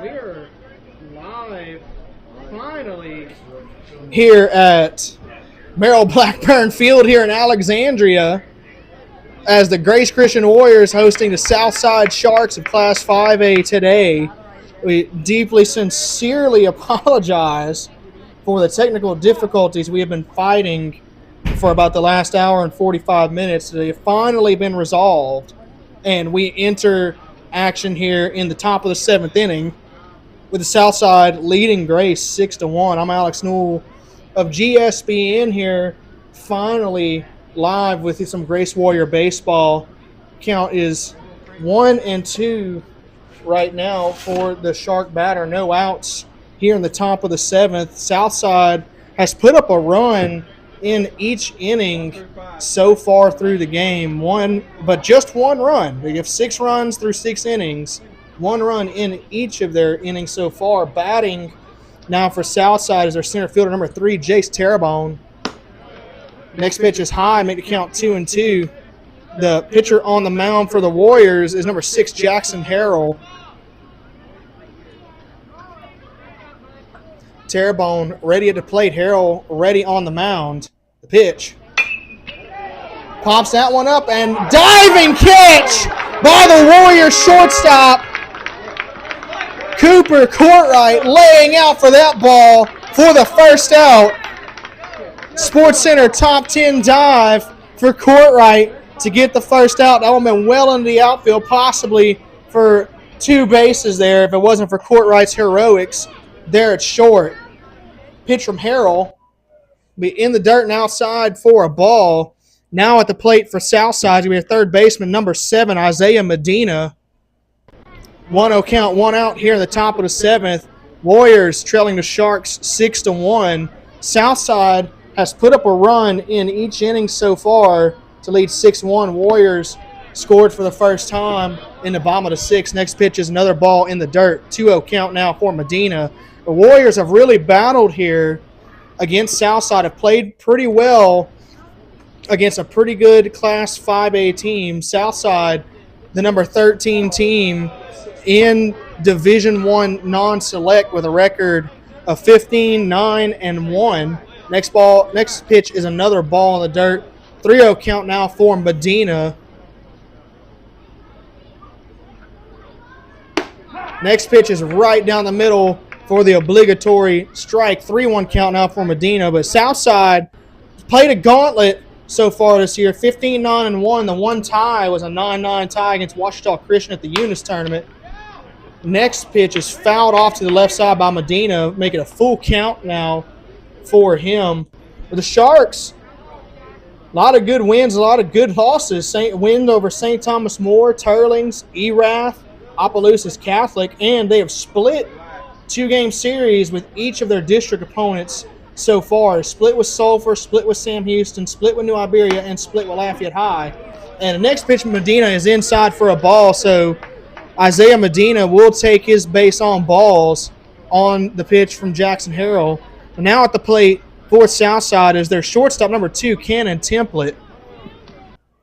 We are live, finally, here at Merrill Blackburn Field here in Alexandria as the Grace Christian Warriors hosting the Southside Sharks of Class 5A today. We deeply, sincerely apologize for the technical difficulties we have been fighting for about the last hour and 45 minutes. They have finally been resolved, and we enter action here in the top of the 7th inning with the Southside leading Grace 6-1. I'm Alex Newell of GSPN here, finally live with some Grace Warrior baseball. Count is 1-2 right now for the Shark batter. No outs here in the top of the 7th. Southside has put up a run in each inning so far through the game. But just one run. They have 6 runs through 6 innings. 1 run in each of their innings so far. Batting now for Southside is their center fielder, number 3, Jace Terrebonne. Next pitch is high, make the count 2-2. The pitcher on the mound for the Warriors is number 6, Jackson Merrill. Terrebonne ready at the plate. Merrill ready on the mound. The pitch. Pops that one up, and diving catch by the Warriors shortstop. Cooper Courtright laying out for that ball for the first out. Sports Center top 10 dive for Courtright to get the first out. That one been well into the outfield, possibly for 2 bases there if it wasn't for Courtright's heroics there at short. Pitch from Merrill. Be in the dirt and outside for a ball. Now at the plate for Southside, we have third baseman number 7, Isaiah Medina. 1-0 count, 1 out here in the top of the 7th. Warriors trailing the Sharks 6-1. Southside has put up a run in each inning so far to lead 6-1. Warriors scored for the first time in the bottom of the 6th. Next pitch is another ball in the dirt. 2-0 count now for Medina. The Warriors have really battled here against Southside, have played pretty well against a pretty good Class 5A team. Southside, the number 13 team in Division I non-select with a record of 15-9-1. Next pitch is another ball in the dirt. 3-0 count now for Medina. Next pitch is right down the middle for the obligatory strike. 3-1 count now for Medina. But Southside played a gauntlet so far this year. 15-9-1. The one tie was a 9-9 tie against Ouachita Christian at the Eunice tournament. Next pitch is fouled off to the left side by Medina, making a full count now for him. But the Sharks, a lot of good wins, a lot of good losses. Win over St. Thomas More, Turlings, Erath, Opelousas Catholic, and they have split 2-game series with each of their district opponents so far. Split with Sulphur, split with Sam Houston, split with New Iberia, and split with Lafayette High. And the next pitch from Medina is inside for a ball, so Isaiah Medina will take his base on balls on the pitch from Jackson Merrill. And now at the plate for Southside is their shortstop, number 2, Cannon Template.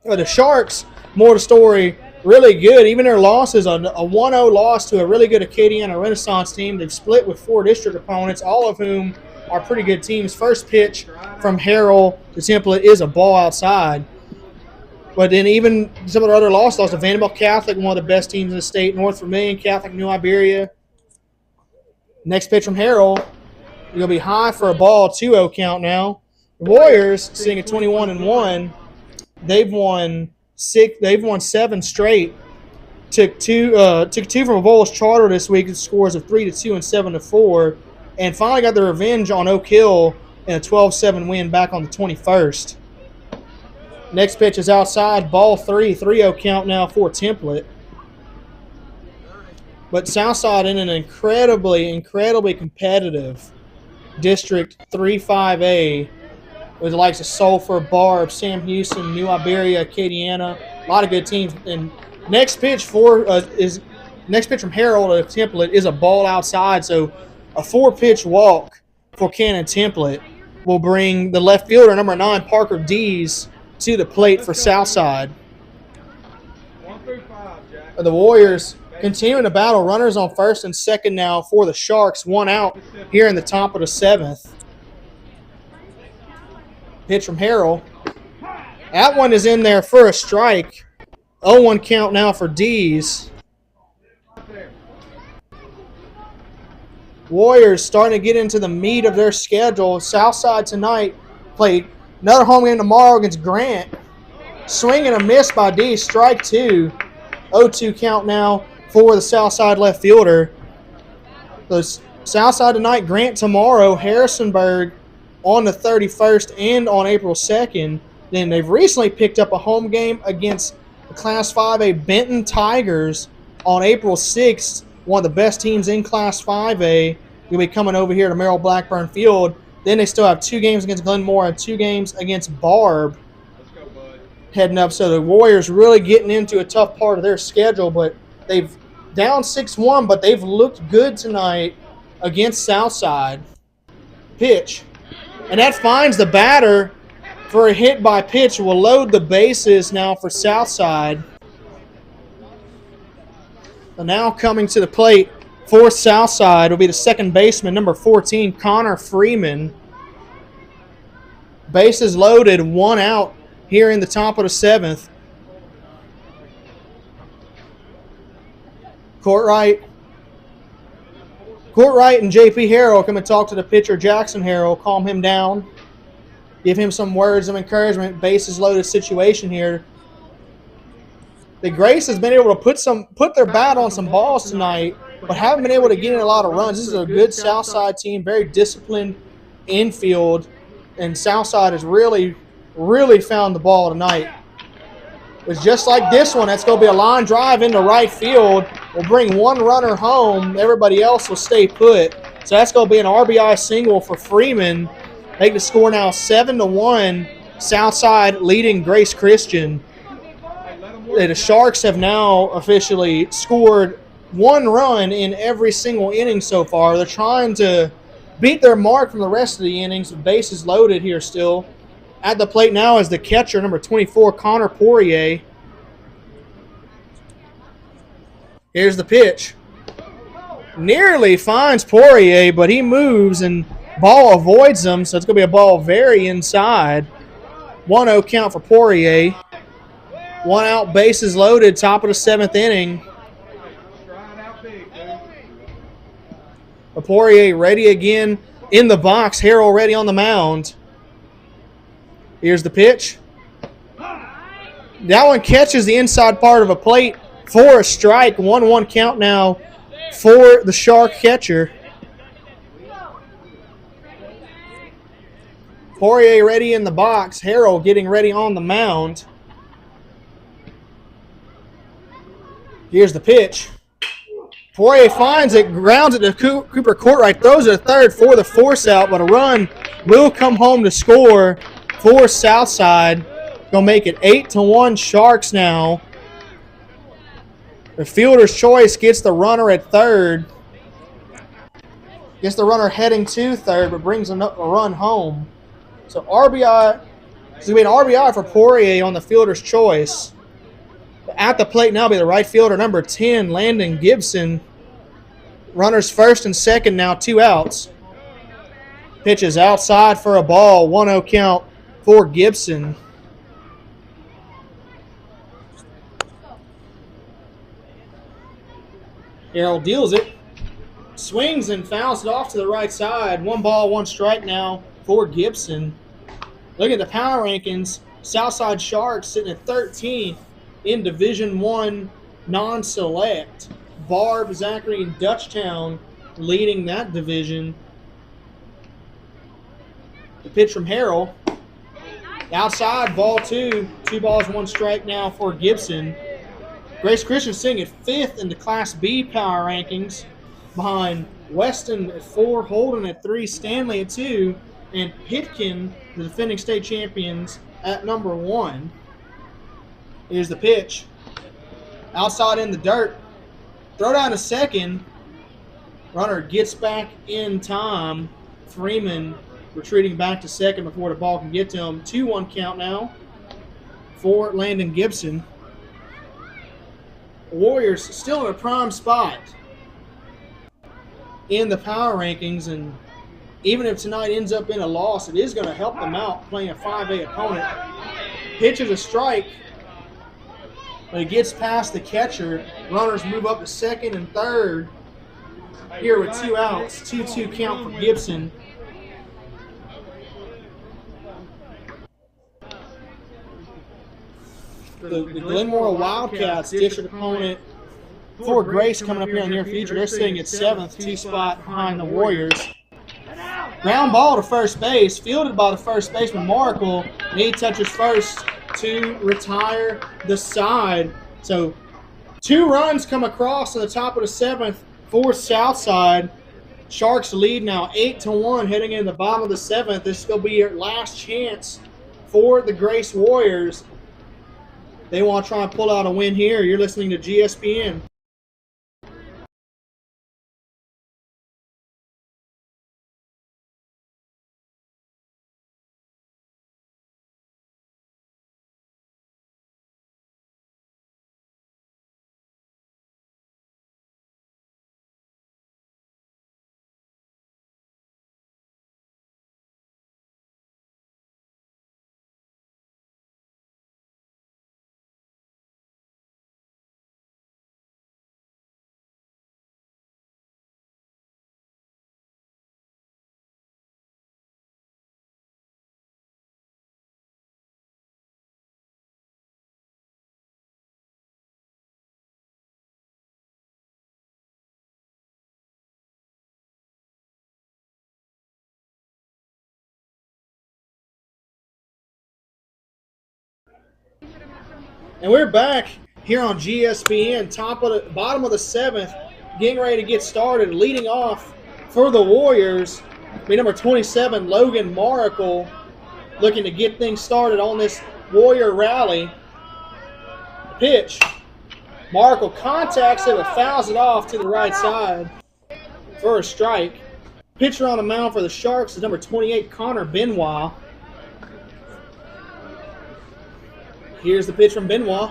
The Sharks, more the story, really good. Even their losses, a 1-0 loss to a really good Acadiana Renaissance team. They've split with 4 district opponents, all of whom are pretty good teams. First pitch from Merrill to Template is a ball outside. But then even some of their other losses, lost to Vanderbilt Catholic, one of the best teams in the state, North Vermilion Catholic, New Iberia. Next pitch from Merrill. It'll be high for a ball, 2-0 count now. The Warriors sitting at 21-1. They've won 7 straight. Took two from a Volos Charter this week. Scores of 3-2 and 7-4, and finally got their revenge on Oak Hill in a 12-7 win back on the 21st. Next pitch is outside, ball 3, 3-0 count now for Template. But Southside in an incredibly competitive District 3-5A with the likes of Sulphur, Barb, Sam Houston, New Iberia, Acadiana, a lot of good teams. And next pitch from Merrill to Template is a ball outside, so a 4-pitch walk for Cannon Template will bring the left fielder, number 9, Parker Dees, to the plate for Southside. The Warriors Continuing the battle, runners on first and second now for the Sharks. 1 out here in the top of the 7th. Pitch from Merrill. That one is in there for a strike. 0-1 count now for D's. Warriors starting to get into the meat of their schedule. Southside tonight play another home game tomorrow against Grant. Swing and a miss by D. Strike 2. 0-2 count now for the Southside left fielder. The Southside tonight, Grant tomorrow, Harrisonburg on the 31st and on April 2nd. Then they've recently picked up a home game against the Class 5A Benton Tigers on April 6th. One of the best teams in Class 5A. You'll be coming over here to Merrill Blackburn Field. Then they still have 2 games against Glenmore and 2 games against Barb. Let's go, bud. Heading up. So the Warriors really getting into a tough part of their schedule, but they've down 6-1, but they've looked good tonight against Southside. Pitch. And that finds the batter for a hit by pitch. Will load the bases now for Southside. So now coming to the plate for Southside will be the second baseman, number 14, Connor Freeman. Bases loaded, 1 out here in the top of the 7th. Courtwright and J.P. Harrell come and talk to the pitcher, Jackson Harrell, calm him down, give him some words of encouragement. Bases loaded situation here. The Grace has been able to put their bat on some balls tonight, but haven't been able to get in a lot of runs. This is a good Southside team, very disciplined infield, and Southside has really, really found the ball tonight. It's just like this one. That's going to be a line drive into right field. We'll bring 1 runner home. Everybody else will stay put. So that's going to be an RBI single for Freeman. Make the score now 7-1. Southside leading Grace Christian. The Sharks have now officially scored 1 run in every single inning so far. They're trying to beat their mark from the rest of the innings. The bases loaded here still. At the plate now is the catcher, number 24, Connor Poirier. Here's the pitch. Nearly finds Poirier, but he moves and ball avoids him, so it's going to be a ball very inside. 1-0 count for Poirier. 1 out, bases loaded, top of the 7th inning. Poirier ready again in the box. Harrell ready on the mound. Here's the pitch. That one catches the inside part of a plate for a strike. 1-1 count now for the Shark catcher. Poirier ready in the box. Harrell getting ready on the mound. Here's the pitch. Poirier finds it, grounds it to Cooper Courtwright, throws it to third for the force out, but a run will come home to score for Southside. Going to make it 8-1 Sharks now. The fielder's choice gets the runner at third. Gets the runner heading to third, but brings a run home. So RBI, it's going to be an RBI for Poirier on the fielder's choice. At the plate now will be the right fielder, number 10, Landon Gibson. Runners first and second now, 2 outs. Pitches outside for a ball, 1-0 count for Gibson. Harrell deals it. Swings and fouls it off to the right side. 1 ball, 1 strike now for Gibson. Look at the power rankings. Southside Sharks sitting at 13th in Division I non-select. Barb, Zachary, and Dutchtown leading that division. The pitch from Merrill. Outside, ball 2. 2 balls, 1 strike now for Gibson. Grace Christian sitting at 5th in the Class B power rankings, behind Weston at 4, Holden at 3, Stanley at 2, and Pitkin, the defending state champions, at number 1. Here's the pitch. Outside in the dirt. Throw down to second. Runner gets back in time. Freeman retreating back to second before the ball can get to him. 2-1 count now for Landon Gibson. Warriors still in a prime spot in the power rankings, and even if tonight ends up in a loss, it is going to help them out playing a 5A opponent. Pitches a strike, but it gets past the catcher. Runners move up to second and third here with 2 outs. 2-2 count for Gibson. The Glenmore Wildcats district opponent for Grace coming up here in the near future. They're sitting at 7th, 2 spot behind the Warriors. Ground ball to first base, fielded by the first baseman Markle. And he touches first to retire the side. So 2 runs come across in the top of the 7th for Southside. Sharks lead now 8-1 heading into the bottom of the 7th. This is going to be your last chance for the Grace Warriors. They want to try and pull out a win here. You're listening to GSPN. And we're back here on GSPN, bottom of the 7th, getting ready to get started. Leading off for the Warriors, be number 27, Logan Markle, looking to get things started on this Warrior rally. Pitch. Markle contacts it, but fouls it off to the right side for a strike. Pitcher on the mound for the Sharks is number 28, Connor Benoit. Here's the pitch from Benoit.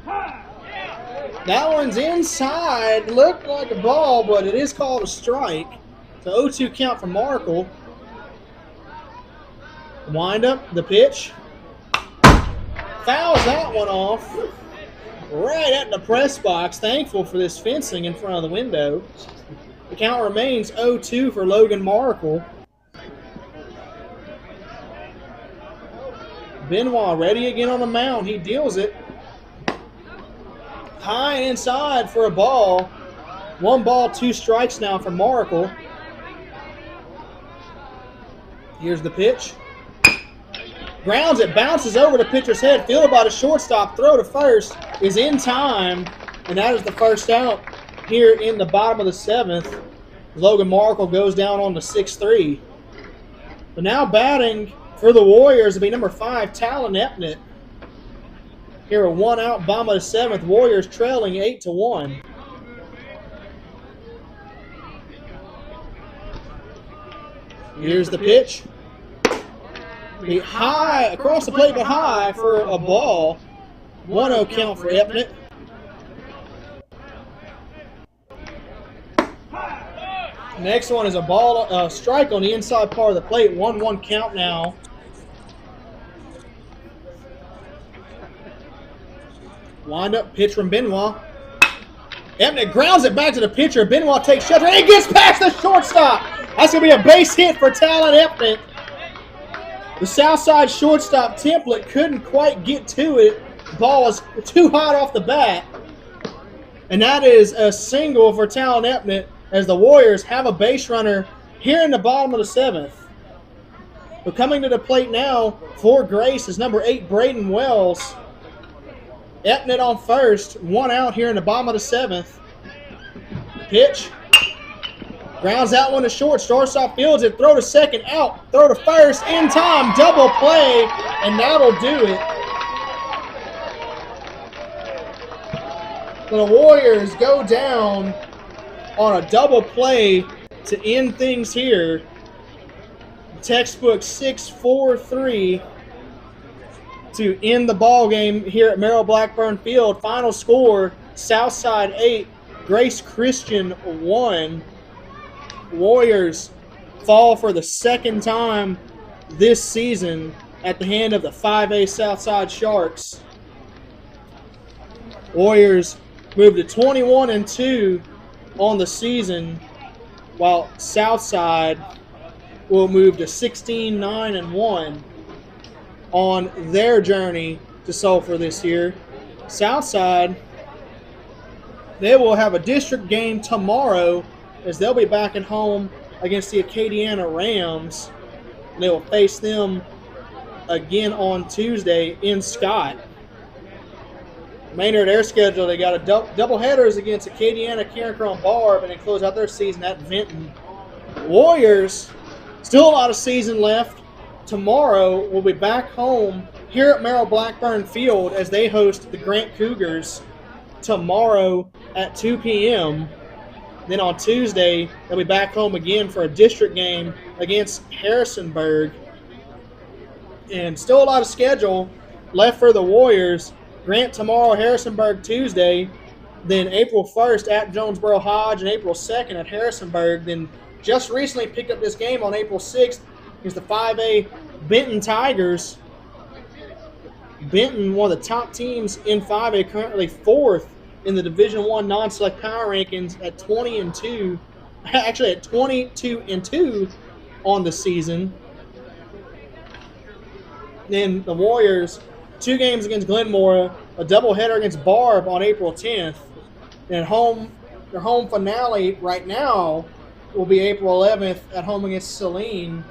That one's inside. Looked like a ball, but it is called a strike. So 0-2 count for Markle. Wind up, the pitch. Fouls that one off right at the press box. Thankful for this fencing in front of the window. The count remains 0-2 for Logan Markle. Benoit ready again on the mound. He deals it. High and inside for a ball. 1 ball, 2 strikes now for Markle. Here's the pitch. Grounds it, bounces over the pitcher's head. Fielded by the shortstop. Throw to first is in time. And that is the first out here in the bottom of the 7th. Logan Markle goes down on the 6-3. But now batting for the Warriors will be number 5, Talon Epnett. Here a 1 out, bottom of the 7th. Warriors trailing 8-1. Here's the pitch. High, across the plate, but high for a ball. 1-0 count for Epnett. Next one is a strike on the inside part of the plate. 1-1 count now. Wind up, pitch from Benoit. Epnett grounds it back to the pitcher. Benoit takes shelter. He gets past the shortstop. That's going to be a base hit for Talon Epnett. The Southside shortstop template couldn't quite get to it. The ball was too hot off the bat. And that is a single for Talon Epnett as the Warriors have a base runner here in the bottom of the 7th. But coming to the plate now for Grace is number 8, Braden Wells. Epnett on first, 1 out here in the bottom of the 7th. Pitch. Grounds that one to short. Shortstop fields it. Throw to second, out. Throw to first, in time. Double play, and that'll do it. The Warriors go down on a double play to end things here. Textbook 6-4-3 to end the ball game here at Merrill Blackburn Field. Final score Southside 8, Grace Christian 1. Warriors fall for the second time this season at the hand of the 5A Southside Sharks. Warriors move to 21-2 on the season, while Southside will move to 16-9-1 on their journey to Sulphur this year. Southside, they will have a district game tomorrow as they'll be back at home against the Acadiana Rams. They will face them again on Tuesday in Scott. Remainder of their schedule, they got a double headers against Acadiana, Carencro, and Barb, and then close out their season at Vinton. Warriors, still a lot of season left. Tomorrow, we'll be back home here at Merrill Blackburn Field as they host the Grant Cougars tomorrow at 2 p.m. Then on Tuesday, they'll be back home again for a district game against Harrisonburg. And still a lot of schedule left for the Warriors. Grant tomorrow, Harrisonburg Tuesday, then April 1st at Jonesboro Hodge, and April 2nd at Harrisonburg. Then just recently picked up this game on April 6th against the 5A Benton Tigers. Benton, one of the top teams in 5A, currently 4th in the Division I non-select power rankings at 20-2. Actually at 22-2 on the season. Then the Warriors, 2 games against Glenmora, a doubleheader against Barb on April 10th. And their home finale right now will be April 11th at home against Saline.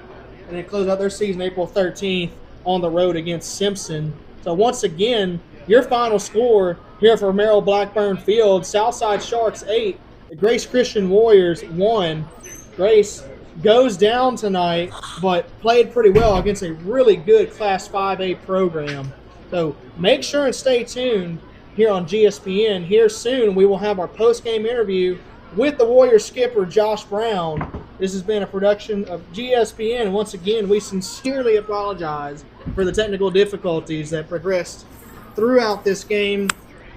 And then close out their season April 13th on the road against Simpson. So once again, your final score here for Merrill Blackburn Field, Southside Sharks 8, the Grace Christian Warriors 1. Grace goes down tonight, but played pretty well against a really good Class 5A program. So make sure and stay tuned here on GSPN. Here soon we will have our post-game interview with the Warriors skipper, Josh Brown. This has been a production of GSPN. Once again, we sincerely apologize for the technical difficulties that progressed throughout this game.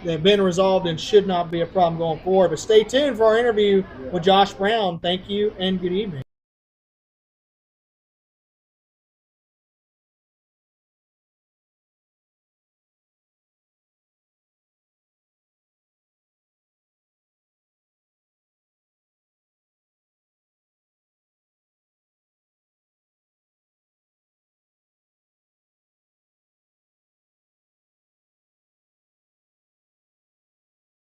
They've been resolved and should not be a problem going forward. But stay tuned for our interview with Josh Brown. Thank you and good evening.